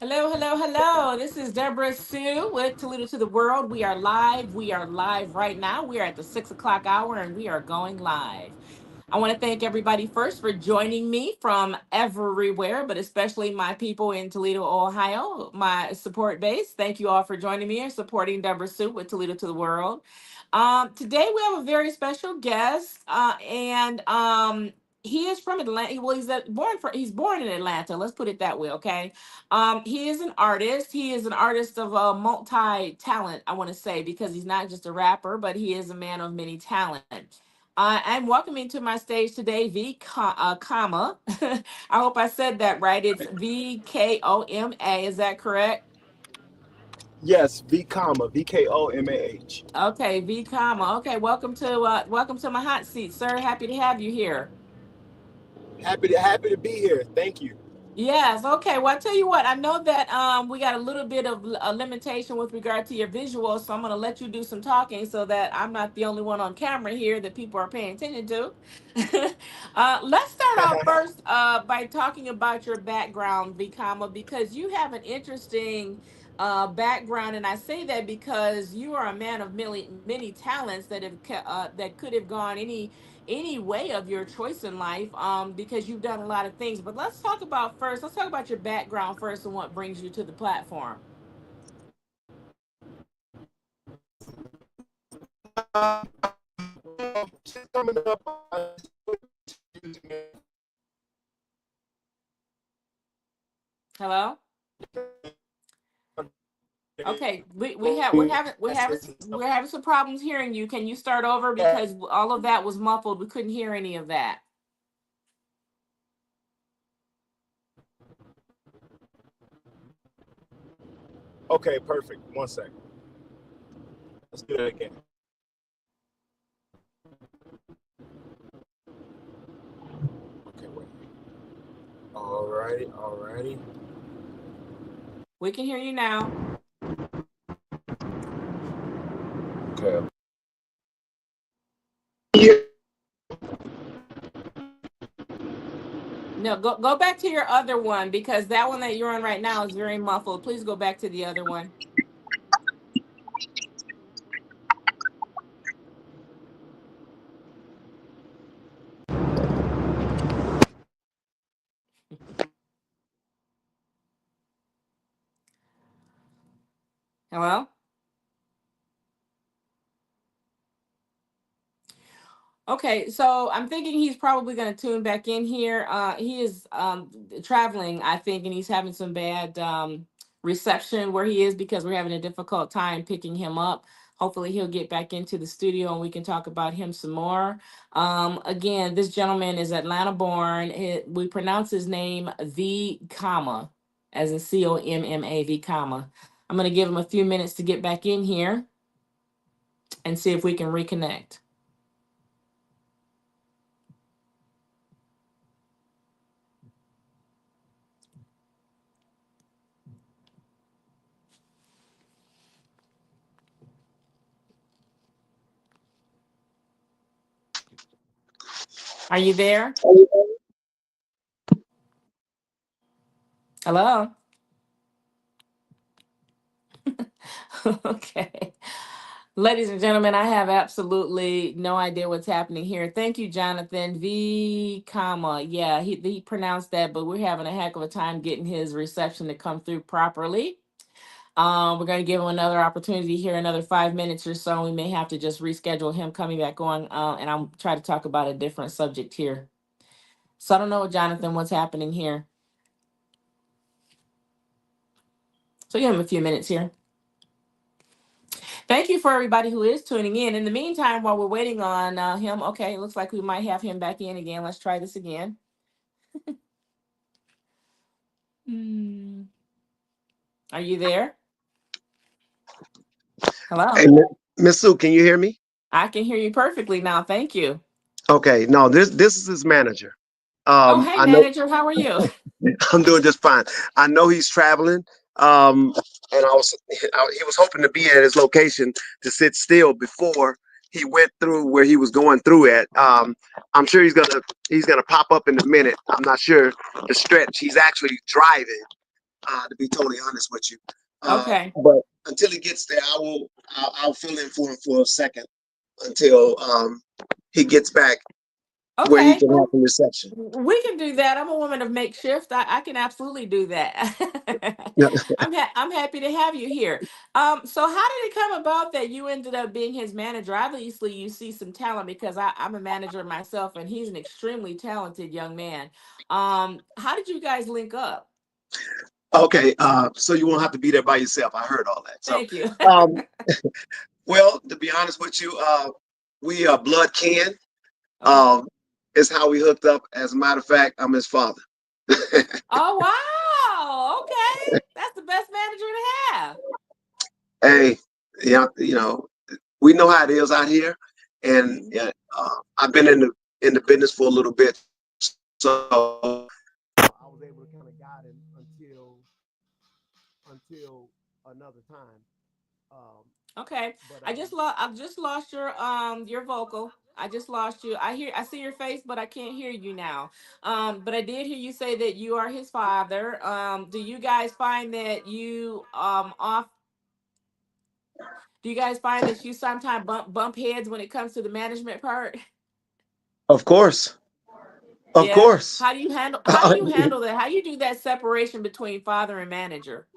Hello, hello, hello. This is DebraSue with Toledo to the World. We are live. We are live right now. We are at the 6 o'clock hour and we are going live. I want to thank everybody first for joining me from everywhere, but especially my people in Toledo, Ohio, my support base. Thank you all for joining me and supporting DebraSue with Toledo to the World. Today we have a very special guest, and he is from Atlanta. Well, he's born in Atlanta. Let's put it that way, okay? He is an artist. He is an artist of multi talent. I want to say because he's not just a rapper, but he is a man of many talent. I'm welcoming to my stage today VKOMAH. I hope I said that right. It's VKOMA. Is that correct? Yes, VKOMAH. Okay, VKOMAH. Okay, welcome to my hot seat, sir. Happy to have you here. Happy to be here. Thank you. Yes. Okay. Well, I tell you what. I know that we got a little bit of a limitation with regard to your visuals, so I'm going to let you do some talking so that I'm not the only one on camera here that people are paying attention to. Let's start off first by talking about your background, Vikama, because you have an interesting background, and I say that because you are a man of many talents that could have gone any way of your choice in life because you've done a lot of things. But let's talk about your background first and what brings you to the platform. Just coming up. Hello. Okay, we're having some problems hearing you. Can you start over because all of that was muffled. We couldn't hear any of that. Okay, perfect. One second. Let's do it again. Okay, wait. Alrighty. We can hear you now. Okay. No, go back to your other one because that one that you're on right now is very muffled. Please go back to the other one. Hello. Okay, so I'm thinking he's probably going to tune back in here. He is traveling, I think, and he's having some bad reception where he is because we're having a difficult time picking him up. Hopefully, he'll get back into the studio and we can talk about him some more. Again, this gentleman is Atlanta born. We pronounce his name V comma, as in COMMA V comma. I'm going to give him a few minutes to get back in here and see if we can reconnect. Are you there? Hello. Okay. Ladies and gentlemen, I have absolutely no idea what's happening here. Thank you, Jonathan. V comma. Yeah, he pronounced that, but we're having a heck of a time getting his reception to come through properly. We're going to give him another opportunity here, another 5 minutes or so. We may have to just reschedule him coming back on, and I'll try to talk about a different subject here. So I don't know, Jonathan, what's happening here. So give him a few minutes here. Thank you for everybody who is tuning in. In the meantime, while we're waiting on him, okay, it looks like we might have him back in again. Let's try this again. Hmm. Are you there? Hey, Hello. Miss Sue, can you hear me? I can hear you perfectly now. Thank you. Okay, no, this is his manager. Oh, hey, I know manager. How are you? I'm doing just fine. I know he's traveling. And he was hoping to be at his location to sit still before he went through where he was going through at. I'm sure he's gonna pop up in a minute. I'm not sure the stretch. He's actually driving. to be totally honest with you. Okay. But until he gets there, I'll fill in for him for a second until he gets back where he Okay. can have the reception. We can do that. I'm a woman of makeshift. I can absolutely do that. Yeah. I'm happy to have you here. So how did it come about that you ended up being his manager? Obviously, you see some talent because I'm a manager myself, and he's an extremely talented young man. How did you guys link up? Okay, so you won't have to be there by yourself. I heard all that. So, Thank you. um, well, to be honest with you, we are blood kin. Okay. Um, is how we hooked up. As a matter of fact, I'm his father. Oh wow. Okay, that's the best manager to have. Hey, yeah, we know how it is out here, and Mhm. yeah, I've been in the business for a little bit, so I was able to kind of guide him until another time. Um, Okay. but I've just lost your vocal. I just lost you. I see your face, but I can't hear you now. But I did hear you say that you are his father. Do you guys find that do you guys find that you sometimes bump heads when it comes to the management part? of course, of Yeah. course. How do you handle that? How you do that separation between father and manager?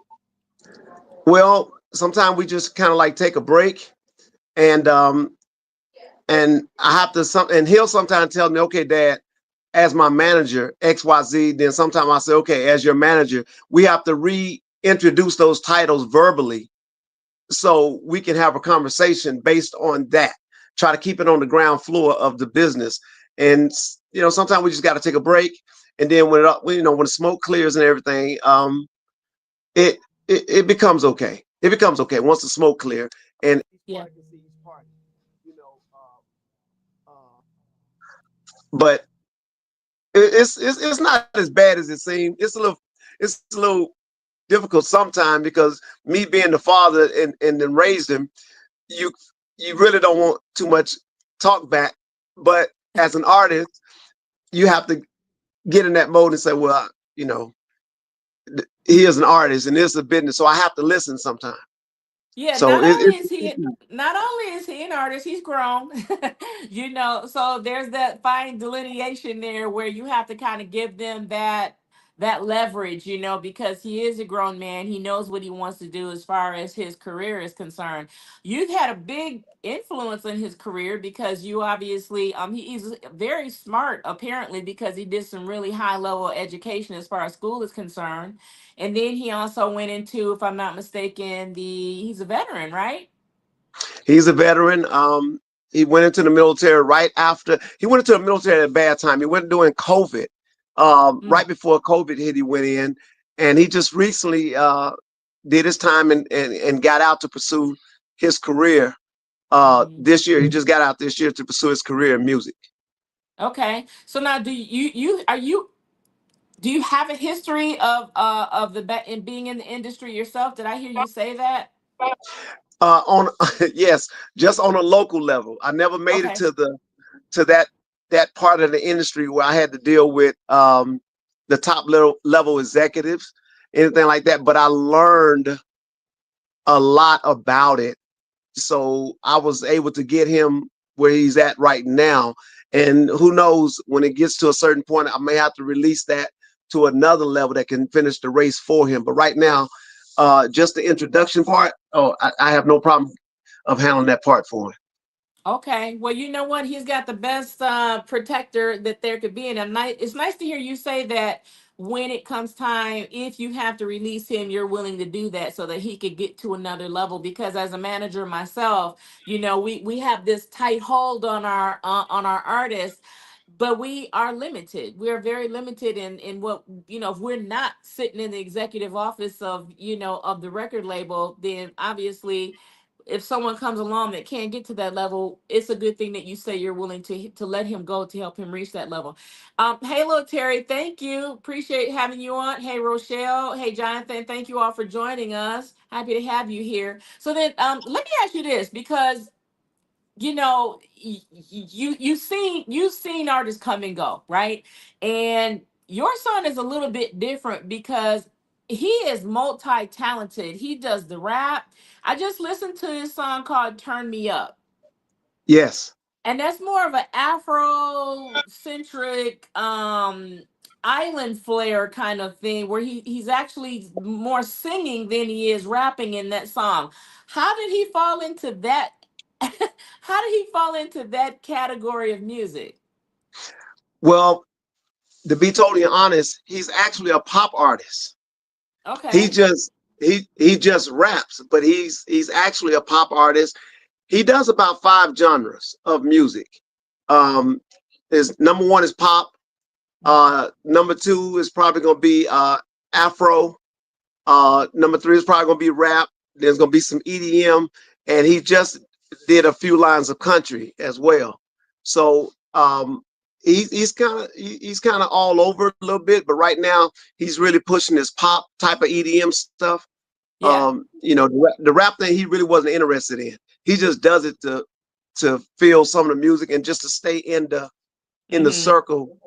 Well, sometimes we just kind of like take a break, and I have to and he'll sometimes tell me, okay, Dad, as my manager, XYZ, then sometimes I say, okay, as your manager, we have to reintroduce those titles verbally so we can have a conversation based on that. Try to keep it on the ground floor of the business. And sometimes we just got to take a break. And then when the smoke clears and everything, it, it becomes okay. It becomes okay once the smoke clear and each Yeah. party can see each party, you know. But it's not as bad as it seems. It's a little difficult sometimes because me being the father and then raised him, you you really don't want too much talk back. But as an artist, you have to get in that mode and say, well, you know, he is an artist and it's a business, so I have to listen sometimes. Yeah, So not only is he an artist, he's grown. So there's that fine delineation there where you have to kind of give them that leverage, because he is a grown man. He knows what he wants to do as far as his career is concerned. You've had a big influence in his career because you obviously he's very smart apparently because he did some really high level education as far as school is concerned. And then he also went into, if I'm not mistaken, he's a veteran, right? he's a veteran. He went into the military right after he went into the military at a bad time. He went during COVID. Mm, Right before COVID hit, he went in, and he just recently did his time and got out to pursue his career. hmm. This year, he just got out this year to pursue his career in music. Okay. So now, do you have a history of in being in the industry yourself? Did I hear you say that? On yes, just on a local level. I never made it Okay. to that part of the industry where I had to deal with the top level executives, anything like that. But I learned a lot about it, so I was able to get him where he's at right now. And who knows, when it gets to a certain point, I may have to release that to another level that can finish the race for him. But right now, just the introduction part, oh, I have no problem of handling that part for him. Okay. Well, you know what? He's got the best protector that there could be. And it's nice to hear you say that when it comes time, if you have to release him, you're willing to do that so that he could get to another level. Because as a manager myself, we have this tight hold on our artists, but we are limited. We are very limited in what, if we're not sitting in the executive office of the record label, then obviously if someone comes along that can't get to that level, it's a good thing that you say you're willing to let him go to help him reach that level. Hey, little Terry, thank you. Appreciate having you on. Hey, Rochelle. Hey, Jonathan. Thank you all for joining us. Happy to have you here. So then, let me ask you this because you've seen artists come and go, right? And your son is a little bit different because he is multi-talented. He does the rap. I just listened to his song called Turn Me Up. Yes. And that's more of an Afro-centric island flair kind of thing where he's actually more singing than he is rapping in that song. How did he fall into that how did he fall into that category of music? Well, to be totally honest, he's actually a pop artist. He Okay. just he just raps, but he's actually a pop artist. He does about five genres of music. Um, is number one is pop. Number two is probably gonna be Afro. Number three is probably gonna be rap. There's gonna be some EDM, and he just did a few lines of country as well. So he's kind of all over a little bit, but right now he's really pushing this pop type of EDM stuff. Yeah. The rap thing he really wasn't interested in. He just does it to feel some of the music and just to stay in the Mhm. circle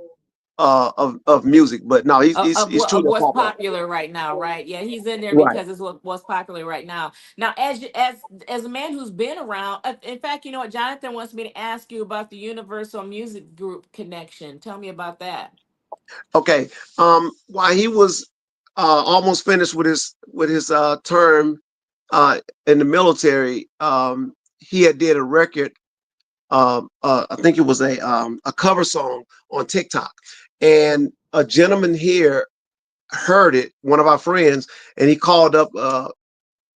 of music. But no, he's Of truly a what's pop artist. popular right now, right? Yeah, he's in there Right. because it's what's popular right now. Now, as a man who's been around, in fact, you know what? Jonathan wants me to ask you about the Universal Music Group connection. Tell me about that. Okay. While he was almost finished with his term in the military, he had did a record. I think it was a cover song on TikTok, and a gentleman here heard it. One of our friends, and he called up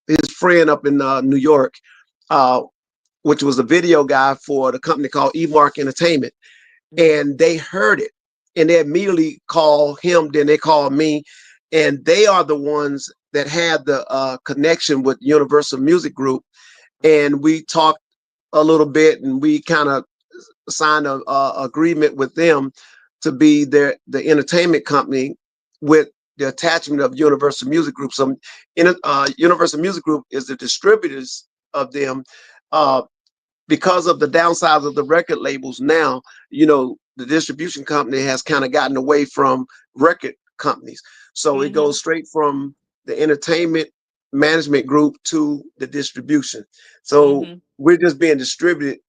his friend up in New York, uh, which was a video guy for the company called eMark Entertainment, Mhm. and they heard it, and they immediately called him. Then they called me, and they are the ones that had the connection with Universal Music Group, and we talked a little bit, and we kind of signed a agreement with them to be the entertainment company with the attachment of Universal Music Group. So, Universal Music Group is the distributors of them. Uh, because of the downsides of the record labels now, the distribution company has kind of gotten away from record companies. So it goes Mhm. straight from the entertainment management group to the distribution. So Mhm. we're just being distributed,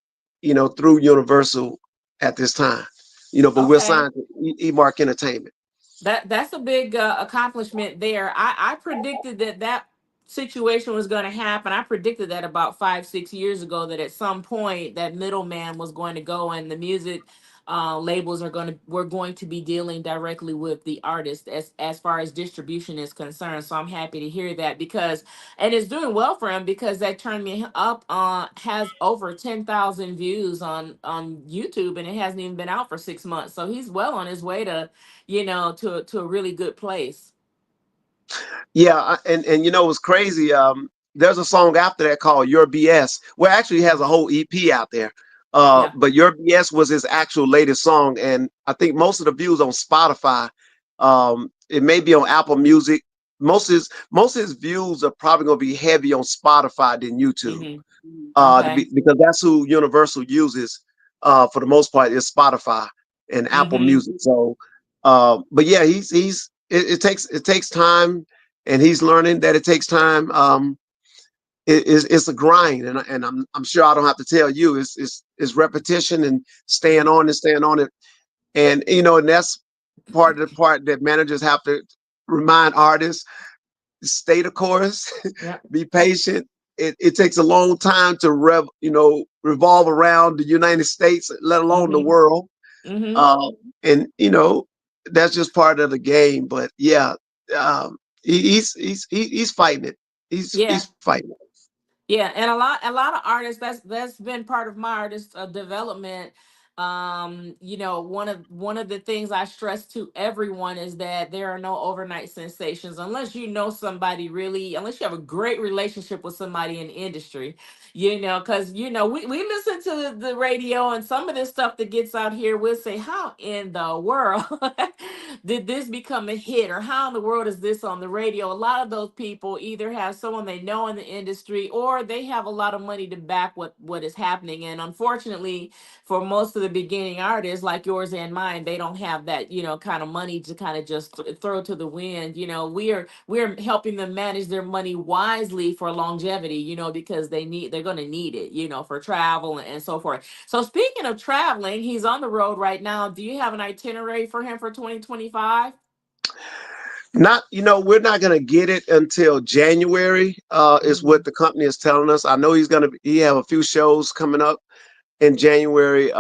through Universal at this time. But we're Okay. signed to eMark Entertainment. That's a big accomplishment there. I predicted that situation was going to happen. I predicted that about 5 6 years ago that at some point that middleman was going to go and the music labels we're going to be dealing directly with the artist as far as distribution is concerned. So I'm happy to hear that because and it's doing well for him because that turned me up has over 10,000 views on YouTube and it hasn't even been out for 6 months. So he's well on his way to to a really good place. Yeah, and it was crazy. There's a song after that called "Your BS." Well, actually, he has a whole EP out there. Yeah. But "Your BS" was his actual latest song, and I think most of the views on Spotify. It may be on Apple Music. Most of his views are probably going to be heavy on Spotify than YouTube. Hmm. Okay. Because that's who Universal uses for the most part is Spotify and Apple Hmm. Music. So, but yeah, it takes time, and he's learning that it takes time. It's a grind, and I'm sure I don't have to tell you. It's repetition and staying Hmm. on and staying on it, and that's part of the part that managers have to remind artists: stay the course, Yeah. be patient. It takes a long time to revolve around the United States, let alone the Hmm. world. Hmm. Uh, and that's just part of the game. But yeah, um, he's fighting it. He's Yeah. fighting it. Yeah, and a lot of artists that's been part of my artist development. One of the things I stress to everyone is that there are no overnight sensations unless you know somebody really, unless you have a great relationship with somebody in the industry, because we listen to the radio and some of this stuff that gets out here, we'll say, how in the world did this become a hit, or how in the world is this on the radio? A lot of those people either have someone they know in the industry or they have a lot of money to back what is happening. And unfortunately, for most of the beginning artists like yours and mine, they don't have that, kind of money to kind of just throw to the wind. We're helping them manage their money wisely for longevity, because they're going to need it, for travel and so forth. So speaking of traveling, he's on the road right now. Do you have an itinerary for him for 2025? Not, we're not going to get it until January, is what Hmm. the company is telling us. I know he have a few shows coming up in January.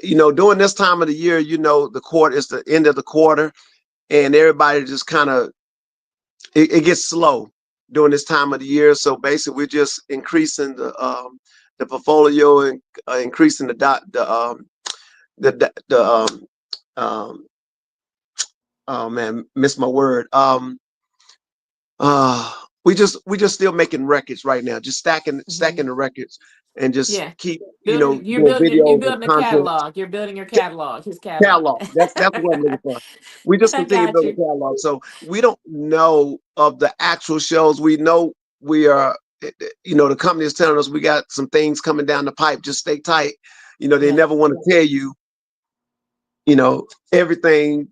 During this time of the year, the quarter is the end of the quarter, and everybody just kind of, it gets slow during this time of the year. So basically, we're just increasing the portfolio and increasing the um, oh man, miss my word. Uh, we just still making records right now, just stacking Hmm. the records, and just Yeah. keep Building, you're doing building, you're videos and building a content. catalog. You're building your catalog, his catalog. Catalog. That's what I'm looking for. We just I continue to got build you. a catalog. So we don't know of the actual shows. We know we are. The company is telling us we got some things coming down the pipe. Just stay tight. They Yeah. never want to tell you. Everything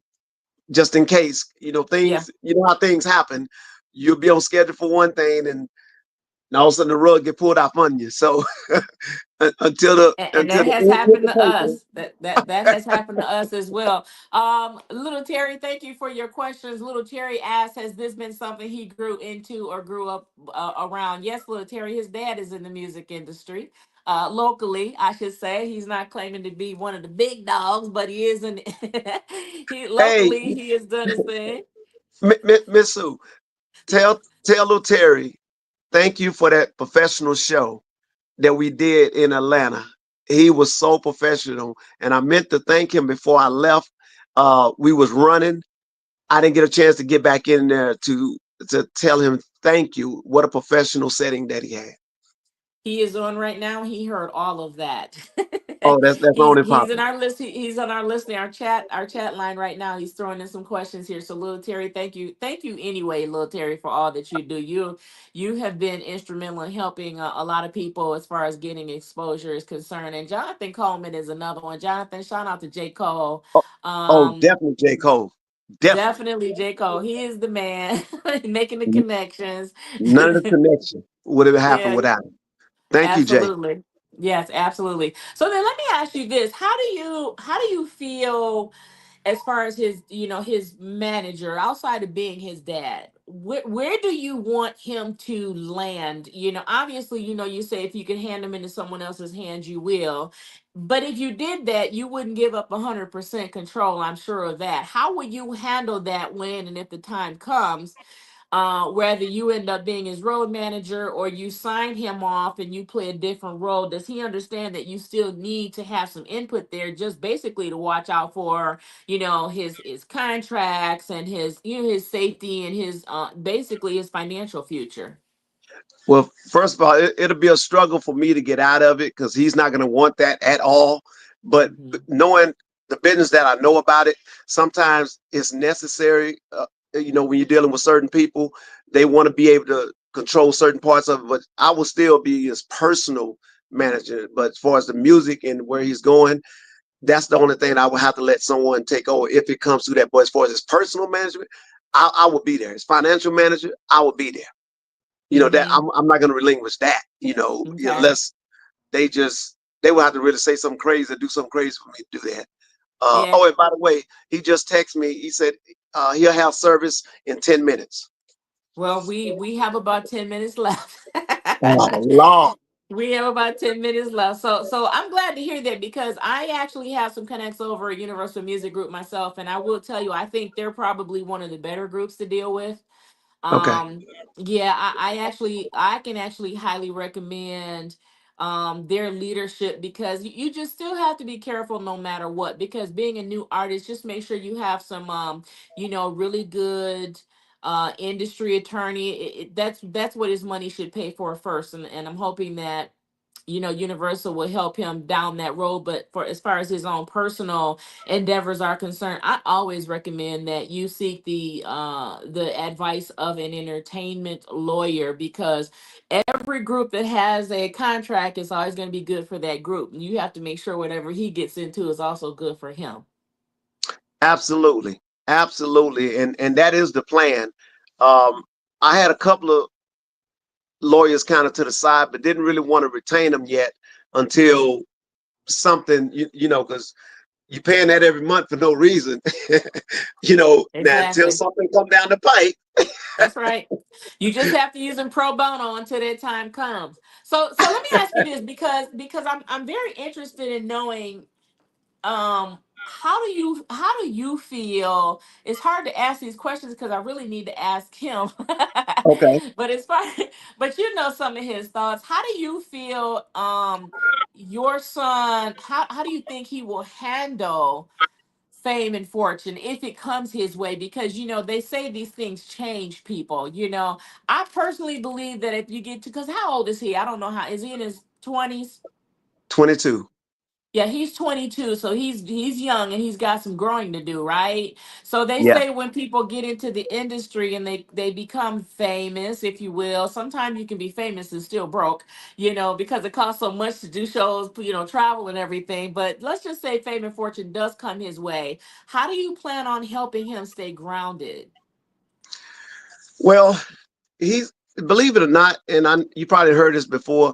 just in case. Yeah. Things. You know how things happen. You'll be on schedule for one thing, and all of a sudden the rug get pulled out from you. So until the And until that the has ink hit happened the to paper. us. That has happened to us as well. Little Terry, thank you for your questions. Little Terry asked, has this been something he grew into or grew up around? Yes, Little Terry, his dad is in the music industry. Locally, I should say. He's not claiming to be one of the big dogs, but he is in he Hey, locally he has done his thing. Miss Sue, tell little Terry, thank you for that professional show that we did in Atlanta. He was so professional, and I meant to thank him before I left. We was running. I didn't get a chance to get back in there to tell him thank you. What a professional setting that he had. He is on right now. He heard all of that. Oh, that's he's on and he's in popping. our list. He's on our listening our chat line right now. He's throwing in some questions here. So, little Terry, thank you anyway, little Terry, for all that you do. You have been instrumental in helping a lot of people as far as getting exposure is concerned. And Jonathan Coleman is another one. Jonathan, shout out to J Cole. Oh, oh, Um, definitely J. Cole. Definitely. Definitely J Cole. He is the man making the connections. None of the connection would have happened Yeah, without him. Thank you, Jay. absolutely. Yes, absolutely. So then let me ask you this. How do you feel as far as his manager outside of being his dad? Where do you want him to land? Obviously, you say if you can hand him into someone else's hands, you will. But if you did that, you wouldn't give up 100% control. I'm sure of that. How will you handle that when and if the time comes? Whether you end up being his road manager or you sign him off and you play a different role, does he understand that you still need to have some input there, just basically to watch out for, his contracts and his safety and his basically his financial future? Well, first of all, it'll be a struggle for me to get out of it because he's not going to want that at all. But Hmm. knowing the business that I know about it, sometimes it's necessary. When you're dealing with certain people, they want to be able to control certain parts of it. But I will still be his personal manager. But as far as the music and where he's going, that's the only thing I would have to let someone take over if it comes to that. But as far as his personal management, I will be there. His financial manager, I will be there. That Hmm. I'm not going to relinquish that. Okay. Unless they will have to really say something crazy or do something crazy for me to do that. Yeah. Oh, and by the way, he just texted me. He said he'll have service in 10 minutes. Well, we have about 10 minutes left. Oh Lord. We have about 10 minutes left. So I'm glad to hear that because I actually have some connects over at Universal Music Group myself, and I will tell you, I think they're probably one of the better groups to deal with. Okay. Yeah, I can actually highly recommend their leadership because you just still have to be careful no matter what, because being a new artist, just make sure you have some really good industry attorney. That's what his money should pay for first, and I'm hoping that Universal will help him down that road. But for as far as his own personal endeavors are concerned, I always recommend that you seek the advice of an entertainment lawyer, because every group that has a contract is always going to be good for that group. And you have to make sure whatever he gets into is also good for him. Absolutely, absolutely, and that is the plan. Um, I had a couple of lawyers kind of to the side, but didn't really want to retain them yet until something, because you're paying that every month for no reason, now until Exactly. something come down the pipe. That's right. You just have to use them pro bono until that time comes. So let me ask you this, because I'm very interested in knowing, how do you feel? It's hard to ask these questions because I really need to ask him. Okay. But it's fine. But you know some of his thoughts. How do you feel, your son, how do you think he will handle fame and fortune if it comes his way? Because they say these things change people. I personally believe that if you get to, because how old is he? I don't know, how is he, in his 20s? 22. Yeah, he's 22, so he's young and he's got some growing to do, right? So they Yeah. say when people get into the industry and they become famous, if you will, sometimes you can be famous and still broke, because it costs so much to do shows, travel and everything. But let's just say fame and fortune does come his way. How do you plan on helping him stay grounded? Well, he's, believe it or not, and you probably heard this before.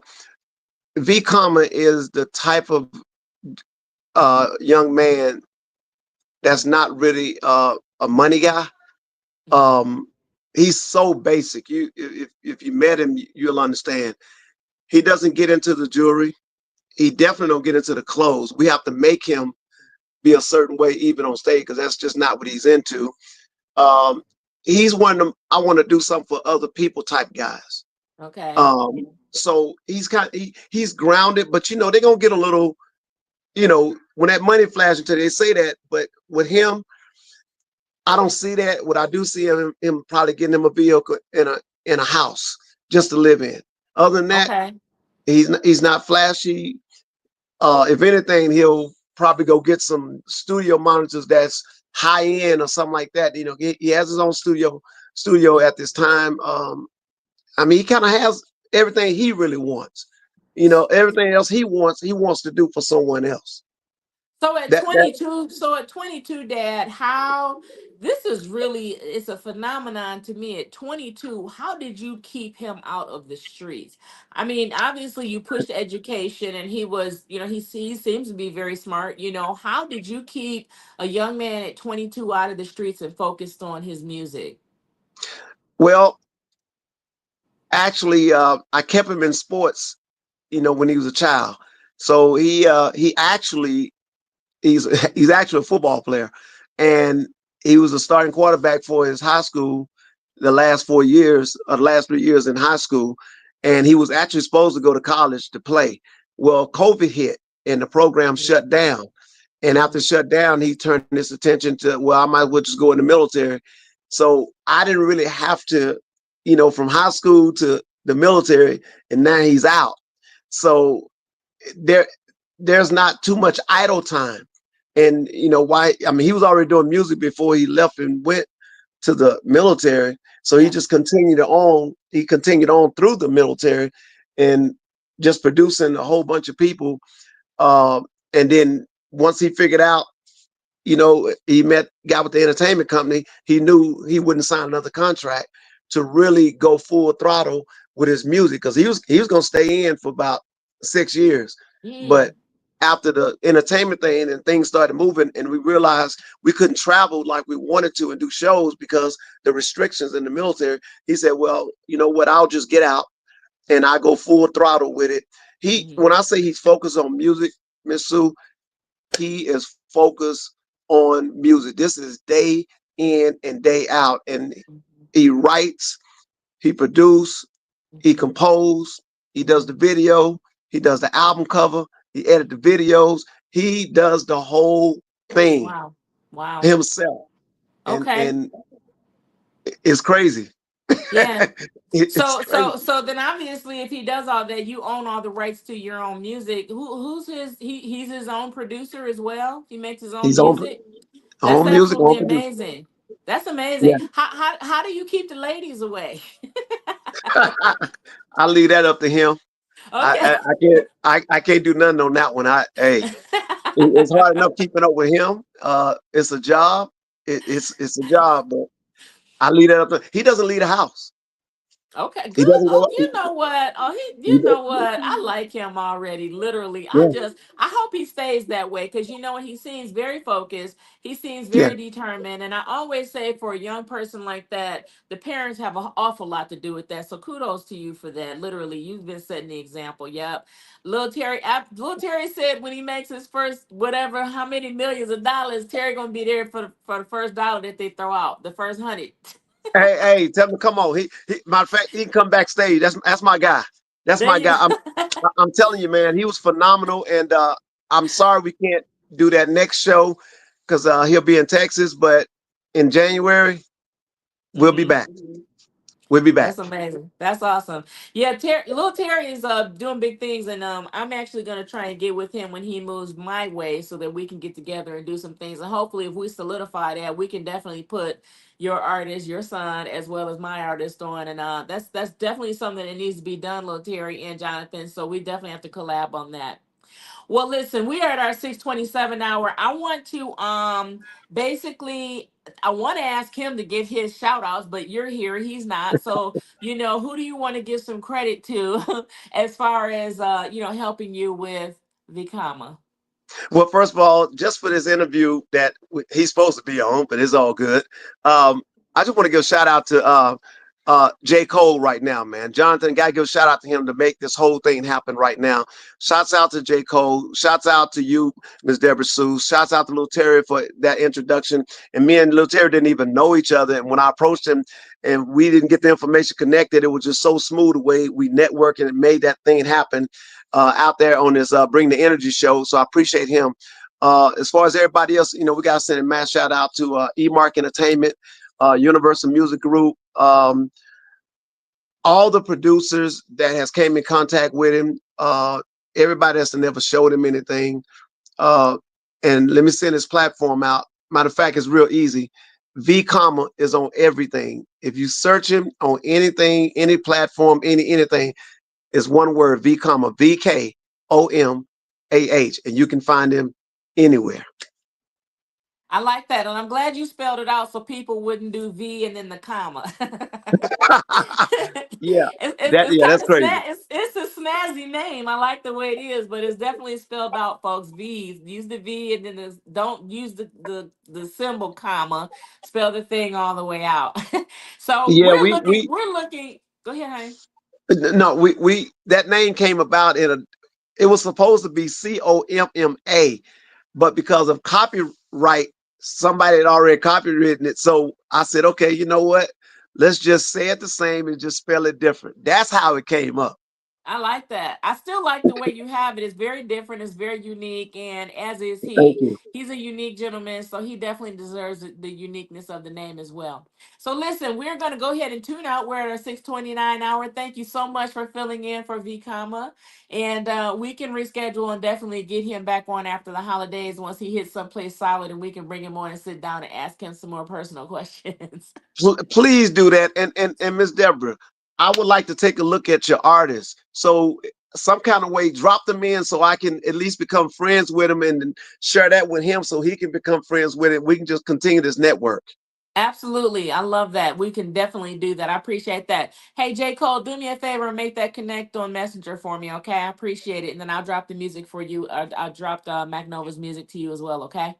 VKOMAH is the type of young man that's not really a money guy. Mhm. Um, he's so basic. If you met him, you'll understand. He doesn't get into the jewelry. He definitely don't get into the clothes. We have to make him be a certain way even on stage because that's just not what he's into. Um, he's one of them. I want to do something for other people type guys. Okay. So he's grounded, but they're gonna get a little, when that money flashes into, they say that, but with him, I don't see that. What I do see him probably getting him a vehicle in a house just to live in. Other than that, Okay. he's not flashy. If anything, he'll probably go get some studio monitors that's high end or something like that. He has his own studio at this time. I mean, he kind of has everything he really wants. Everything else he wants to do for someone else. So at That 22, so at 22, Dad, how, this is really, it's a phenomenon to me at 22. How did you keep him out of the streets? I mean, obviously you pushed education and he was, he seems to be very smart. How did you keep a young man at 22 out of the streets and focused on his music? well, actually, I kept him in sports. When he was a child, so he actually he's he's actually a football player, and he was a starting quarterback for his high school the last 4 years or the last 3 years in high school, and he was actually supposed to go to college to play. Well, COVID hit and the program shut down, and after Mhm. shut down, he turned his attention to, well, I might as well just go in the military. So I didn't really have to, from high school to the military, and now he's out. So there there's not too much idle time. And why, I mean, he was already doing music before he left and went to the military. So Yeah. he continued on through the military and just producing a whole bunch of people. And then once he figured out, he met guy with the entertainment company, he knew he wouldn't sign another contract to really go full throttle with his music because he was gonna stay in for about 6 years. But Mm. after the entertainment thing and things started moving and we realized we couldn't travel like we wanted to and do shows because the restrictions in the military, he said, well, you know what, I'll just get out and I go full throttle with it. Mhm. When I say he's focused on music, Miss Sue, he is focused on music. This is day in and day out. And Mhm. he writes, he produces, he Mhm. composes, he does the Mhm. video, he does the album cover, he edits the videos, he does the whole thing Wow. Wow. himself. And Okay. and it's crazy. Yeah. It's So then obviously if he does all that, you own all the rights to your own music. Who's his he's his own producer as well. He makes his own he's on music. That's on music, on absolutely producer. amazing. That's amazing. Yeah. How do you keep the ladies away? I leave that up to him. Okay. I can't do nothing on that one. It's hard enough keeping up with him. It's a job. It's a job, but I leave that up to he doesn't leave the house. Okay, He good. doesn't go Oh, up. you know what? Oh, He you does, know what? I like him already. Literally, yeah, I hope he stays that way because you know what? He seems very focused. He seems yeah. very determined, and I always say for a young person like that, the parents have an awful lot to do with that. So kudos to you for that. Literally, you've been setting the example. Yep. Little Terry said when he makes his first whatever, how many millions of dollars, Terry gonna be there for the first dollar that they throw out, the first 100. Hey, tell him to come on. Matter of fact, he can come backstage. That's my guy. That's There my you guy. go. I'm telling you, man, he was phenomenal. And I'm sorry we can't do that next show because he'll be in Texas. But in January, we'll be Hmm. back. We'll be back. That's amazing. That's awesome. Yeah, little Terry is doing big things, and I'm actually gonna try and get with him when he moves my way, so that we can get together and do some things. And hopefully, if we solidify that, we can definitely put your artist, your son, as well as my artist on. And that's definitely something that needs to be done, little Terry and Jonathan. So we definitely have to collab on that. Well, listen, we are at our 6:27 hour. I want to basically I want to ask him to give his shout outs, but you're here, he's not. So, who do you want to give some credit to as far as helping you with the comma? Well, first of all, just for this interview that he's supposed to be on, but it's all good. I just want to give a shout out to J. Cole right now, man. Jonathan, got to give a shout out to him to make this whole thing happen right now. Shouts out to J. Cole. Shouts out to you, Ms. DebraSue. Shouts out to Lil Terry for that introduction. And me and Lil Terry didn't even know each other. And when I approached him and we didn't get the information connected, it was just so smooth the way we networked and it made that thing happen out there on this Bring the Energy show. So I appreciate him. As far as everybody else, we got to send a mass shout out to eMark Entertainment, Universal Music Group, all the producers that has came in contact with him, everybody that's never showed him anything. Uh, and let me send his platform out. Matter of fact, it's real easy. VKOMAH is on everything. If you search him on anything, any platform, anything, is one word, VKOMAH, VKOMAH, and you can find him anywhere. I like that, and I'm glad you spelled it out so people wouldn't do V and then the comma. Yeah, It's that's kind of crazy. it's a snazzy name. I like the way it is, but it's definitely spelled out, folks. V's, use the V, and then don't use the symbol comma. Spell the thing all the way out. So Yeah, we're looking. Go ahead, honey. no, we that name came about it was supposed to be COMMA, but because of copyright, somebody had already copywritten it. So I said, okay, you know what? Let's just say it the same and just spell it different. That's how it came up. I like that. I still like the way you have it. It's very different. It's very unique, and as is Thank he. you. He's a unique gentleman, so he definitely deserves the uniqueness of the name as well. So listen, we're going to go ahead and tune out. We're at our 6:29 hour. Thank you so much for filling in for V comma, and we can reschedule and definitely get him back on after the holidays once he hits someplace solid, and we can bring him on and sit down and ask him some more personal questions. Please do that. And Miss Deborah, I would like to take a look at your artists. So some kind of way, drop them in so I can at least become friends with him and share that with him so he can become friends with it. We can just continue this network. Absolutely. I love that. We can definitely do that. I appreciate that. Hey, J. Cole, do me a favor and make that connect on Messenger for me, okay? I appreciate it. And then I'll drop the music for you. I'll drop Magnova's music to you as well, okay?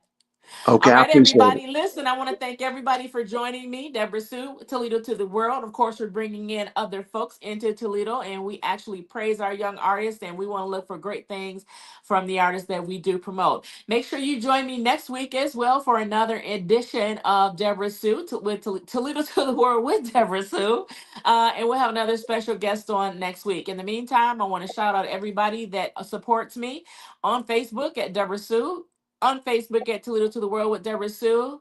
Okay, All I right, appreciate it. everybody. Listen, I want to thank everybody for joining me, Deborah Sue, Toledo to the world. Of course, we're bringing in other folks into Toledo, and we actually praise our young artists, and we want to look for great things from the artists that we do promote. Make sure you join me next week as well for another edition of Deborah Sue with Toledo to the world with Deborah Sue, and we'll have another special guest on next week. In the meantime, I want to shout out everybody that supports me on Facebook at Deborah Sue, on Facebook at Toledo to the World with Deborah Sue,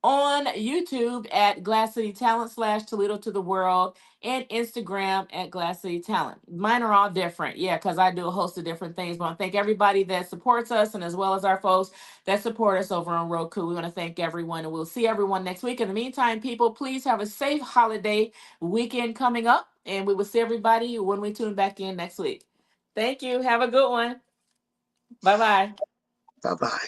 on YouTube at Glass City Talent / Toledo to the World, and Instagram at Glass City Talent. Mine are all different, yeah, because I do a host of different things. But I want to thank everybody that supports us, and as well as our folks that support us over on Roku. We want to thank everyone, and we'll see everyone next week. In the meantime, people, please have a safe holiday weekend coming up, and we will see everybody when we tune back in next week. Thank you. Have a good one. Bye bye. Bye bye.